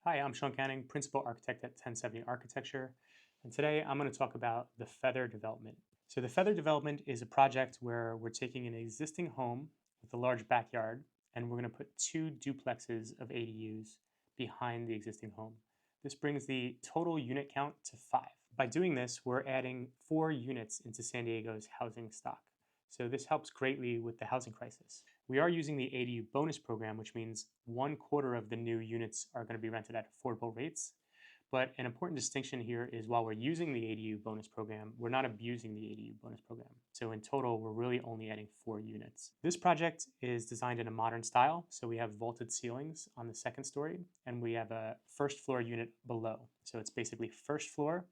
Hi, I'm Sean Canning, Principal Architect at 1070 Architecture, and today I'm going to talk about the feather development. So the feather development is a project where we're taking an existing home with a large backyard, and we're going to put two duplexes of ADUs behind the existing home. This brings the total unit count to 5. By doing this, we're adding 4 units into San Diego's housing stock. So this helps greatly with the housing crisis. We are using the ADU bonus program, which means 1/4 of the new units are going to be rented at affordable rates. But an important distinction here is while we're using the ADU bonus program, we're not abusing the ADU bonus program. So in total, we're really only adding 4 units. This project is designed in a modern style. So we have vaulted ceilings on the second story, and we have a first floor unit below. So it's basically first floor,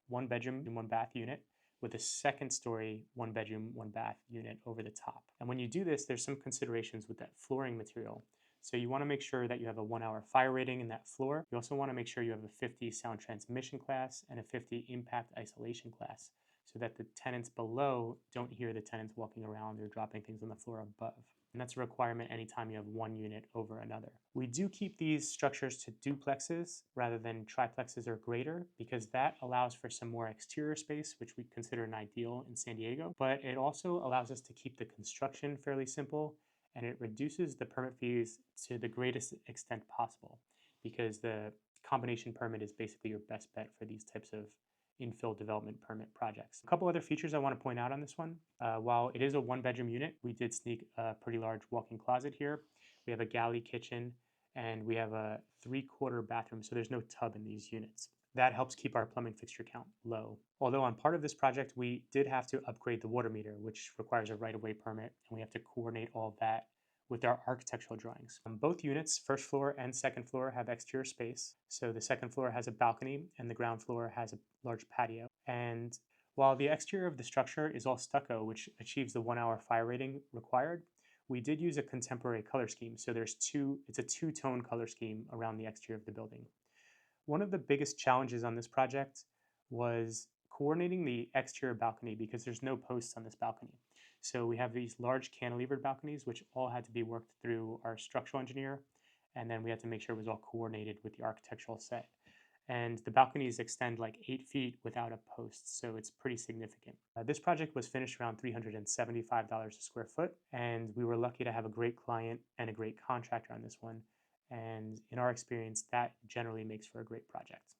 1 bedroom and 1 bath unit with a second story, 1 bedroom, 1 bath unit over the top. And when you do this, there's some considerations with that flooring material. So you want to make sure that you have a 1-hour fire rating in that floor. You also want to make sure you have a 50 sound transmission class and a 50 impact isolation class so that the tenants below don't hear the tenants walking around or dropping things on the floor above. And that's a requirement anytime you have one unit over another. We do keep these structures to duplexes rather than triplexes or greater because that allows for some more exterior space, which we consider an ideal in San Diego. But it also allows us to keep the construction fairly simple, and it reduces the permit fees to the greatest extent possible because the combination permit is basically your best bet for these types of infill development permit projects. A couple other features I want to point out on this one. While it is a 1 bedroom unit, we did sneak a pretty large walk-in closet here. We have a galley kitchen and we have a 3/4 bathroom, so there's no tub in these units. That helps keep our plumbing fixture count low. Although on part of this project, we did have to upgrade the water meter, which requires a right-of-way permit, and we have to coordinate all of that with our architectural drawings. Both units, first floor and second floor, have exterior space. So the second floor has a balcony and the ground floor has a large patio. And while the exterior of the structure is all stucco, which achieves the 1-hour fire rating required, we did use a contemporary color scheme. So it's a two-tone color scheme around the exterior of the building. One of the biggest challenges on this project was coordinating the exterior balcony because there's no posts on this balcony. So we have these large cantilevered balconies, which all had to be worked through our structural engineer. And then we had to make sure it was all coordinated with the architectural set. And the balconies extend like 8 feet without a post, so it's pretty significant. This project was finished around $375 a square foot, and we were lucky to have a great client and a great contractor on this one. And in our experience, that generally makes for a great project.